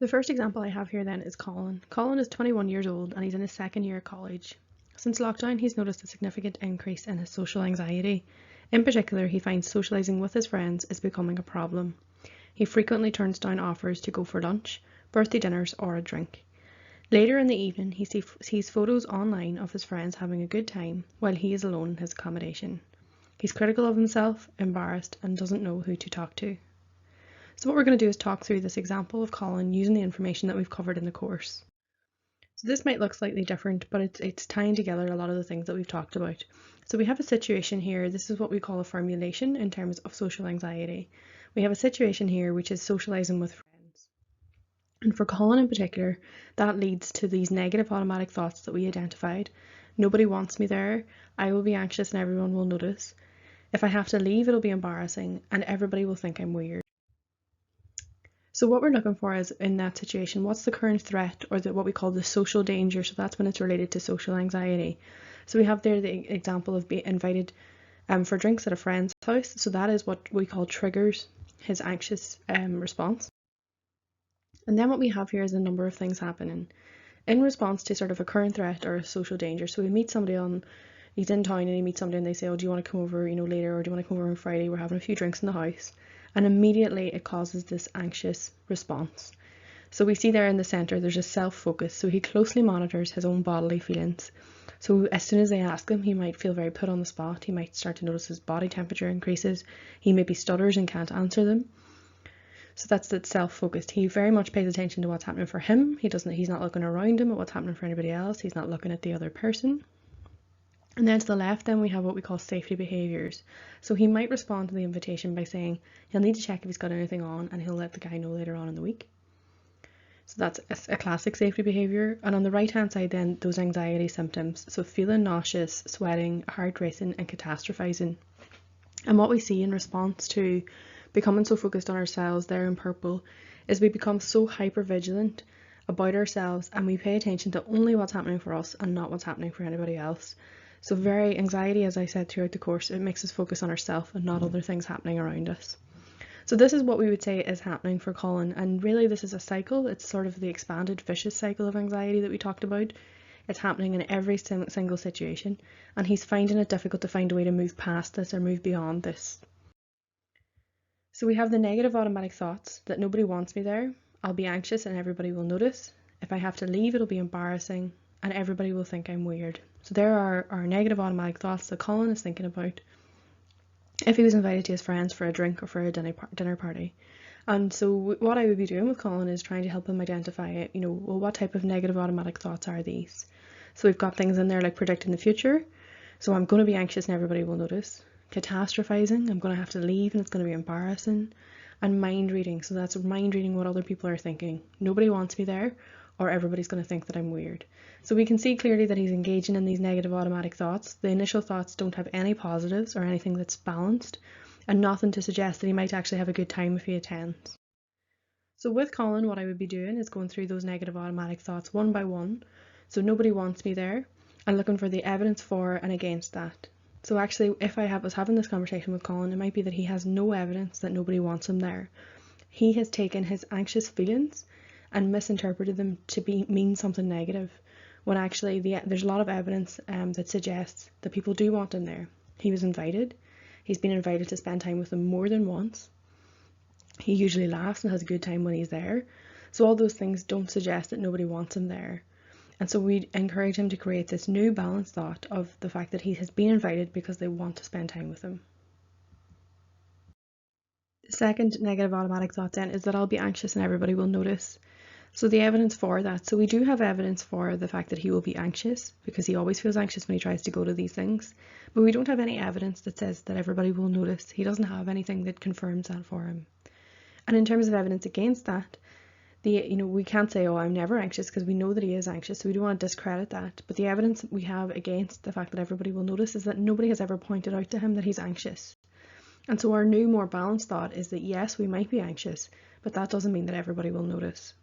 The first example I have here then is Colin. Colin is 21 years old and he's in his second year at college. Since lockdown, he's noticed a significant increase in his social anxiety. In particular, he finds socialising with his friends is becoming a problem. He frequently turns down offers to go for lunch, birthday dinners, or a drink. Later in the evening, he sees photos online of his friends having a good time while he is alone in his accommodation. He's critical of himself, embarrassed, and doesn't know who to talk to. So what we're going to do is talk through this example of Colin using the information that we've covered in the course. So this might look slightly different, but it's tying together a lot of the things that we've talked about. So we have a situation here. This is what we call a formulation in terms of social anxiety. We have a situation here which is socializing with friends. And for Colin in particular, that leads to these negative automatic thoughts that we identified. Nobody wants me there. I will be anxious and everyone will notice. If I have to leave, it'll be embarrassing and everybody will think I'm weird. So what we're looking for is in that situation, what's the current threat or what we call the social danger? So that's when it's related to social anxiety. So we have there the example of being invited for drinks at a friend's house. So that is what we call triggers his anxious response. And then what we have here is a number of things happening in response to sort of a current threat or a social danger. So we meet somebody he's in town and he meets somebody and they say, oh, do you want to come over, later, or do you want to come over on Friday? We're having a few drinks in the house. And immediately it causes this anxious response. So we see there in the centre, there's a self-focus. So he closely monitors his own bodily feelings. So as soon as they ask him, he might feel very put on the spot. He might start to notice his body temperature increases. He maybe stutters and can't answer them. So that's that self-focused. He very much pays attention to what's happening for him. He's not looking around him at what's happening for anybody else. He's not looking at the other person. And then to the left, then we have what we call safety behaviours. So he might respond to the invitation by saying he'll need to check if he's got anything on and he'll let the guy know later on in the week. So that's a classic safety behaviour. And on the right hand side then, those anxiety symptoms. So feeling nauseous, sweating, heart racing and catastrophising. And what we see in response to becoming so focused on ourselves there in purple is we become so hyper vigilant about ourselves and we pay attention to only what's happening for us and not what's happening for anybody else. So very anxiety, as I said throughout the course, it makes us focus on ourselves and not other things happening around us. So this is what we would say is happening for Colin, and really this is a cycle. It's sort of the expanded vicious cycle of anxiety that we talked about. It's happening in every single situation, and he's finding it difficult to find a way to move past this or move beyond this. So we have the negative automatic thoughts that nobody wants me there, I'll be anxious and everybody will notice. If I have to leave, it'll be embarrassing and everybody will think I'm weird. So there are our negative automatic thoughts that Colin is thinking about if he was invited to his friends for a drink or for a dinner party. And so what I would be doing with Colin is trying to help him identify, well, what type of negative automatic thoughts are these? So we've got things in there like predicting the future. So I'm going to be anxious and everybody will notice. Catastrophizing, I'm going to have to leave and it's going to be embarrassing. And mind reading, so that's mind reading what other people are thinking. Nobody wants me there, or everybody's going to think that I'm weird. So we can see clearly that he's engaging in these negative automatic thoughts. The initial thoughts don't have any positives or anything that's balanced, and nothing to suggest that he might actually have a good time if he attends. So with Colin, what I would be doing is going through those negative automatic thoughts one by one. So nobody wants me there, and looking for the evidence for and against that. So actually, if I was having this conversation with Colin, it might be that he has no evidence that nobody wants him there. He has taken his anxious feelings and misinterpreted them to mean something negative, when actually there's a lot of evidence that suggests that people do want him there. He was invited. He's been invited to spend time with them more than once. He usually laughs and has a good time when he's there. So all those things don't suggest that nobody wants him there. And so we encourage him to create this new balanced thought of the fact that he has been invited because they want to spend time with him. The second negative automatic thought then is that I'll be anxious and everybody will notice. So the evidence for that, so we do have evidence for the fact that he will be anxious because he always feels anxious when he tries to go to these things, but we don't have any evidence that says that everybody will notice. He doesn't have anything that confirms that for him. And in terms of evidence against that, we can't say, oh, I'm never anxious, because we know that he is anxious, so we don't want to discredit that. But the evidence we have against the fact that everybody will notice is that nobody has ever pointed out to him that he's anxious. And so our new, more balanced thought is that yes, we might be anxious, but that doesn't mean that everybody will notice.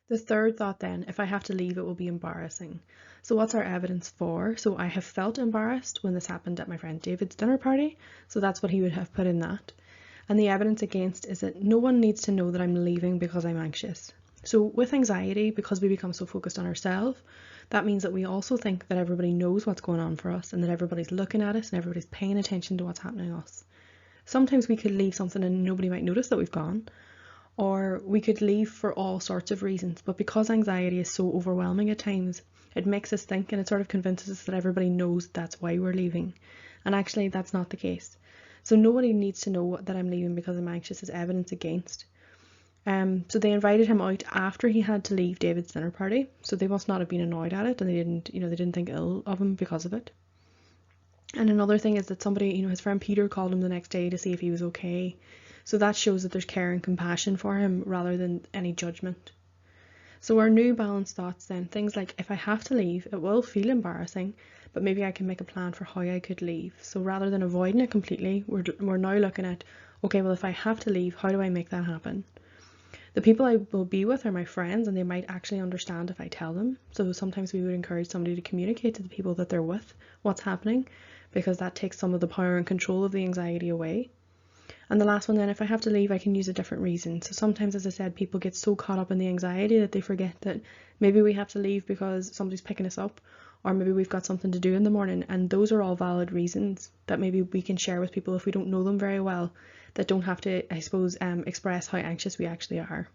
The third thought then, if I have to leave, it will be embarrassing. So what's our evidence for? So I have felt embarrassed when this happened at my friend David's dinner party. So that's what he would have put in that. And the evidence against is that no one needs to know that I'm leaving because I'm anxious. So with anxiety, because we become so focused on ourselves, that means that we also think that everybody knows what's going on for us and that everybody's looking at us and everybody's paying attention to what's happening to us. Sometimes we could leave something and nobody might notice that we've gone, or we could leave for all sorts of reasons. But because anxiety is so overwhelming at times, it makes us think and it sort of convinces us that everybody knows that's why we're leaving. And actually, that's not the case. So nobody needs to know that I'm leaving because I'm anxious is evidence against. So they invited him out after he had to leave David's dinner party. So they must not have been annoyed at it, and they didn't think ill of him because of it. And another thing is that somebody, his friend Peter called him the next day to see if he was okay. So that shows that there's care and compassion for him rather than any judgment. So our new balanced thoughts then, things like, if I have to leave, it will feel embarrassing, but maybe I can make a plan for how I could leave. So rather than avoiding it completely, we're now looking at, okay, well, if I have to leave, how do I make that happen? The people I will be with are my friends, and they might actually understand if I tell them. So sometimes we would encourage somebody to communicate to the people that they're with what's happening, because that takes some of the power and control of the anxiety away. And the last one then, if I have to leave, I can use a different reason. So sometimes, as I said, people get so caught up in the anxiety that they forget that maybe we have to leave because somebody's picking us up, or maybe we've got something to do in the morning. And those are all valid reasons that maybe we can share with people if we don't know them very well, that don't have to, I suppose, express how anxious we actually are.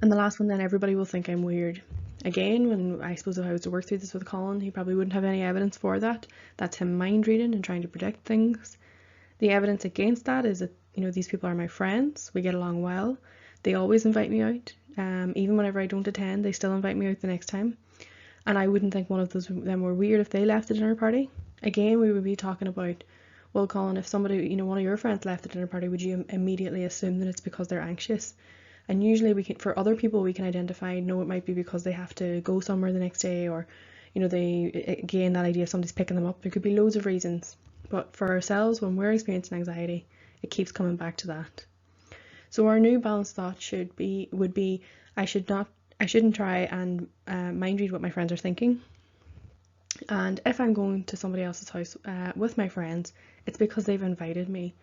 And the last one then, everybody will think I'm weird. Again, when I suppose if I was to work through this with Colin, he probably wouldn't have any evidence for that. That's him mind reading and trying to predict things. The evidence against that is that, these people are my friends. We get along well. They always invite me out. Even whenever I don't attend, they still invite me out the next time. And I wouldn't think one of them were weird if they left the dinner party. Again, we would be talking about, well, Colin, if somebody, one of your friends left the dinner party, would you immediately assume that it's because they're anxious? And usually for other people, we can identify, no, it might be because they have to go somewhere the next day, or, again, that idea of somebody's picking them up. There could be loads of reasons. But for ourselves, when we're experiencing anxiety, it keeps coming back to that. So our new balanced thought would be, I shouldn't try and mind read what my friends are thinking. And if I'm going to somebody else's house with my friends, it's because they've invited me.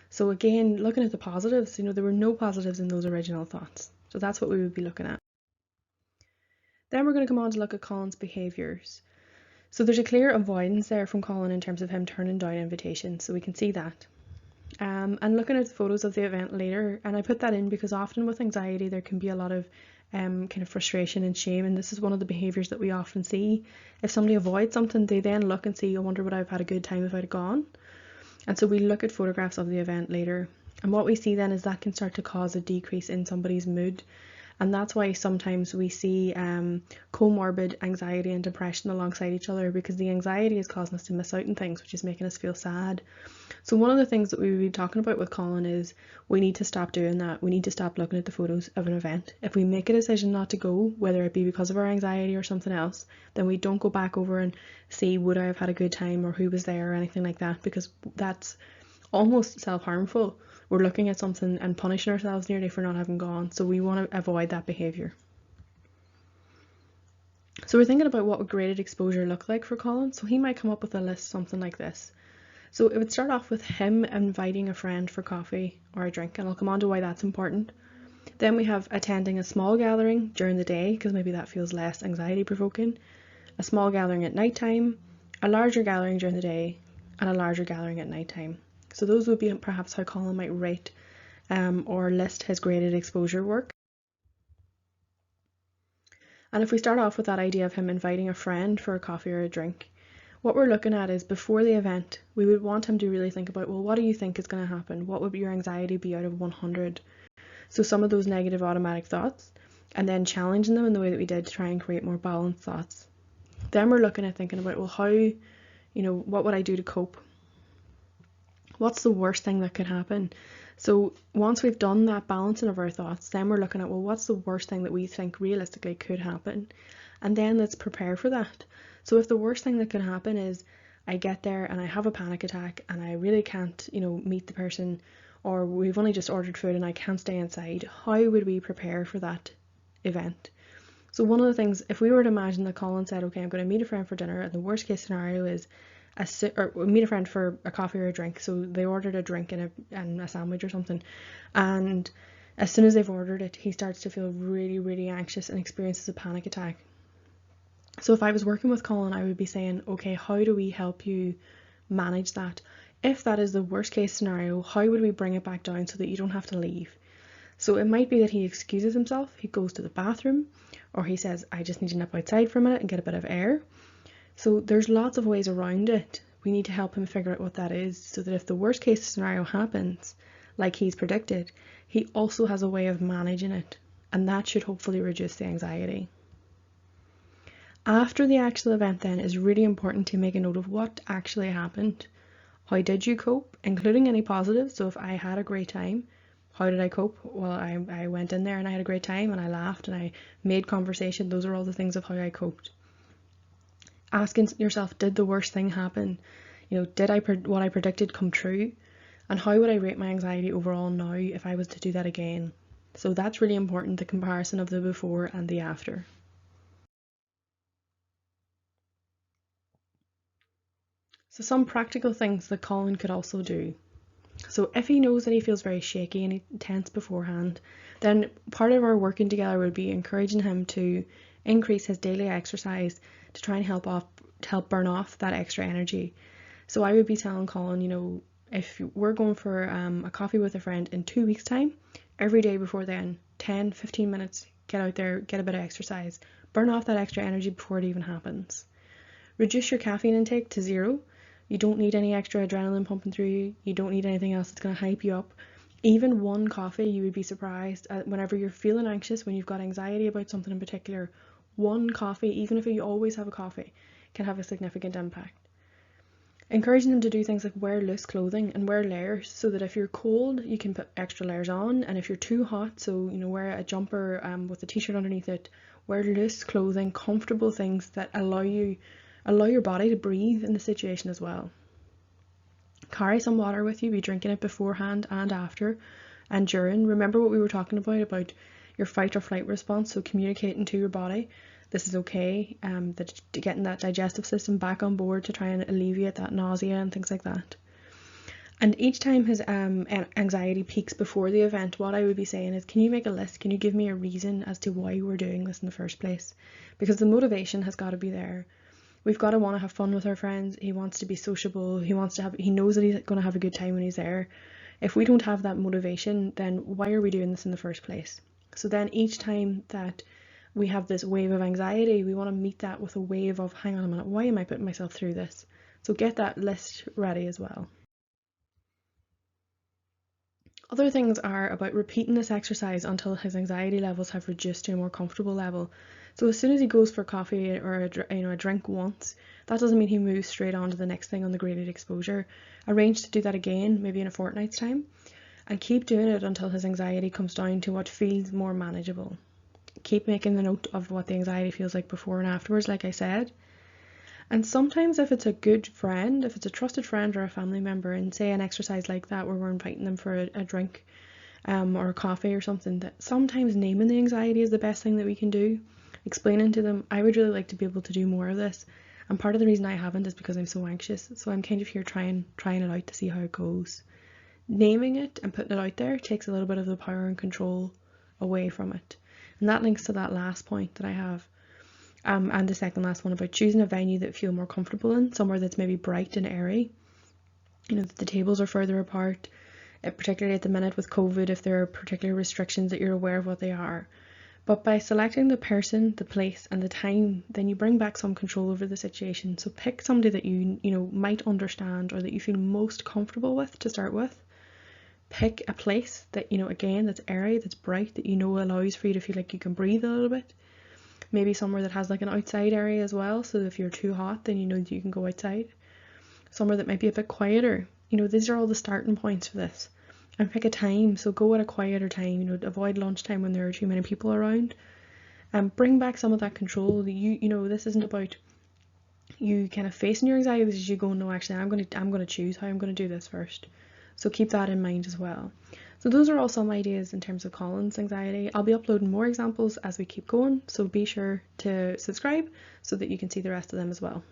So again, looking at the positives, there were no positives in those original thoughts. So that's what we would be looking at. Then we're going to come on to look at Colin's behaviours. So there's a clear avoidance there from Colin in terms of him turning down invitations, so we can see that. And looking at the photos of the event later, and I put that in because often with anxiety there can be a lot of kind of frustration and shame, and this is one of the behaviours that we often see. If somebody avoids something, they then look and see, I wonder would I have had a good time if I'd have gone? And so we look at photographs of the event later, and what we see then is that can start to cause a decrease in somebody's mood. And that's why sometimes we see comorbid anxiety and depression alongside each other, because the anxiety is causing us to miss out on things, which is making us feel sad. So one of the things that we will be talking about with Colin is we need to stop doing that. We need to stop looking at the photos of an event. If we make a decision not to go, whether it be because of our anxiety or something else, then we don't go back over and see would I have had a good time or who was there or anything like that, because that's almost self-harmful. We're looking at something and punishing ourselves nearly for not having gone, so we want to avoid that behaviour. So we're thinking about what would graded exposure look like for Colin. So he might come up with a list something like this. So it would start off with him inviting a friend for coffee or a drink, and I'll come on to why that's important. Then we have attending a small gathering during the day, because maybe that feels less anxiety provoking, a small gathering at night time, a larger gathering during the day, and a larger gathering at night time. So those would be perhaps how Colin might rate or list his graded exposure work. And if we start off with that idea of him inviting a friend for a coffee or a drink, what we're looking at is before the event, we would want him to really think about, well, what do you think is going to happen? What would your anxiety be out of 100? So some of those negative automatic thoughts, and then challenging them in the way that we did to try and create more balanced thoughts. Then we're looking at thinking about, well, how, what would I do to cope? What's the worst thing that could happen? So once we've done that balancing of our thoughts, then we're looking at, well, what's the worst thing that we think realistically could happen? And then let's prepare for that. So if the worst thing that could happen is I get there and I have a panic attack and I really can't, meet the person, or we've only just ordered food and I can't stay inside, how would we prepare for that event? So one of the things, if we were to imagine that Colin said, okay, I'm going to meet a friend for dinner, and the worst case scenario is or meet a friend for a coffee or a drink. So they ordered a drink and a sandwich or something, and as soon as they've ordered it, he starts to feel really, really anxious and experiences a panic attack. So if I was working with Colin, I would be saying, okay, how do we help you manage that? If that is the worst case scenario, how would we bring it back down so that you don't have to leave? So it might be that he excuses himself, he goes to the bathroom, or he says, I just need to nip outside for a minute and get a bit of air. So there's lots of ways around it. We need to help him figure out what that is so that if the worst case scenario happens, like he's predicted, he also has a way of managing it, and that should hopefully reduce the anxiety. After the actual event then, is really important to make a note of what actually happened. How did you cope, including any positives? So if I had a great time, how did I cope? Well, I went in there and I had a great time and I laughed and I made conversation. Those are all the things of how I coped. Asking yourself, did the worst thing happen? Did what I predicted come true? And how would I rate my anxiety overall now if I was to do that again? So that's really important, the comparison of the before and the after. So some practical things that Colin could also do. So if he knows that he feels very shaky and tense beforehand, then part of our working together would be encouraging him to increase his daily exercise to try and help burn off that extra energy. So I would be telling Colin, if we're going for a coffee with a friend in 2 weeks' time, every day before then, 10, 15 minutes, get out there, get a bit of exercise, burn off that extra energy before it even happens. Reduce your caffeine intake to 0. You don't need any extra adrenaline pumping through you. You don't need anything else that's going to hype you up. Even one coffee, you would be surprised whenever you're feeling anxious, when you've got anxiety about something in particular, one coffee, even if you always have a coffee, can have a significant impact. Encouraging them to do things like wear loose clothing and wear layers, so that if you're cold, you can put extra layers on, and if you're too hot, so wear a jumper with a t-shirt underneath it. Wear loose clothing, comfortable things that allow your body to breathe in the situation as well. Carry some water with you, be drinking it beforehand and after and during. Remember what we were talking about your fight or flight response, so communicating to your body this is okay, getting that digestive system back on board to try and alleviate that nausea and things like that. And each time his anxiety peaks before the event, what I would be saying is, can you make a list? Can you give me a reason as to why we're doing this in the first place? Because the motivation has got to be there. We've got to want to have fun with our friends. He wants to be sociable. He knows that he's going to have a good time when he's there. If we don't have that motivation, then why are we doing this in the first place? So then each time that we have this wave of anxiety, we want to meet that with a wave of, hang on a minute, why am I putting myself through this? So get that list ready as well. Other things are about repeating this exercise until his anxiety levels have reduced to a more comfortable level. So as soon as he goes for coffee or a drink once, that doesn't mean he moves straight on to the next thing on the graded exposure. Arrange to do that again, maybe in a fortnight's time, and keep doing it until his anxiety comes down to what feels more manageable. Keep making the note of what the anxiety feels like before and afterwards, like I said. And sometimes if it's a good friend, if it's a trusted friend or a family member, and say an exercise like that where we're inviting them for a drink or a coffee or something, that sometimes naming the anxiety is the best thing that we can do. Explaining to them, I would really like to be able to do more of this, and part of the reason I haven't is because I'm so anxious, so I'm kind of here trying it out to see how it goes. Naming it and putting it out there takes a little bit of the power and control away from it. And that links to that last point that I have. And the second last one about choosing a venue that you feel more comfortable in, somewhere that's maybe bright and airy. That the tables are further apart, particularly at the minute with COVID, if there are particular restrictions, that you're aware of what they are. But by selecting the person, the place and the time, then you bring back some control over the situation. So pick somebody that you might understand or that you feel most comfortable with to start with. Pick a place that, again, that's airy, that's bright, that allows for you to feel like you can breathe a little bit. Maybe somewhere that has like an outside area as well, so if you're too hot, then that you can go outside. Somewhere that might be a bit quieter. These are all the starting points for this. And pick a time, so go at a quieter time. Avoid lunchtime when there are too many people around. And bring back some of that control. This isn't about you kind of facing your anxiety. This is you going, no, actually, I'm going to choose how I'm going to do this first. So keep that in mind as well. So those are all some ideas in terms of Colin's anxiety. I'll be uploading more examples as we keep going, so be sure to subscribe so that you can see the rest of them as well.